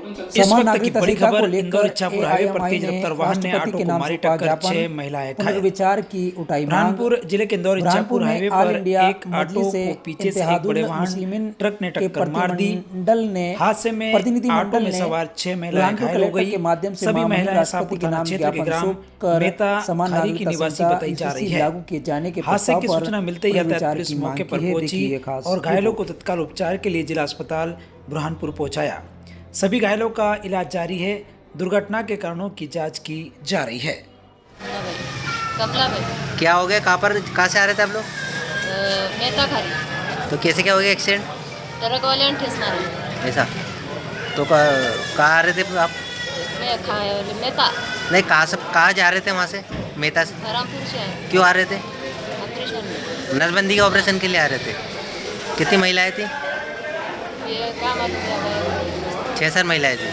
इस वक्त की बड़ी खबर, इंदौर इच्छापुर हाईवे पर तेज रफ्तार वाहन ने ऑटो को मारी टक्कर, 6 महिलाएं घायल। पुनर्विचार की उठाई मांग। बुरहानपुर जिले के इंदौर इच्छापुर हाईवे ऑल पर इंडिया एक ऑटो को पीछे से एक बड़े वाहन ट्रक ने टक्कर मार दी। हादसे में ऑटो में सवार 6 महिलाएं घायल हो गई। सभी महिलाएं सापुर थाना क्षेत्र के ग्राम मेहता खारी की निवासी बताई जा रही है। हादसे की सूचना मिलते ही यातायात पुलिस मौके पर पहुंची और घायलों को तत्काल उपचार के लिए जिला अस्पताल बुरहानपुर पहुंचाया। सभी घायलों का इलाज जारी है। दुर्घटना के कारणों की जांच की जा रही है। क्या हो गया? कहाँ से आ रहे थे आप लोग? मेहता खारी। तो कैसे क्या हो गया एक्सीडेंट? ट्रक वाले ने ठेस मारा। ऐसा तो कहाँ आ रहे थे आप? मेहता नहीं, कहाँ जा रहे थे वहाँ से? मेहता से धरमपुर से आए। क्यों आ रहे थे? ऑपरेशन में। नसबंदी के ऑपरेशन के लिए आ रहे थे। कितनी महिलाएं थी? ये क्या मालूम है? 6-7 महिलाएं थी।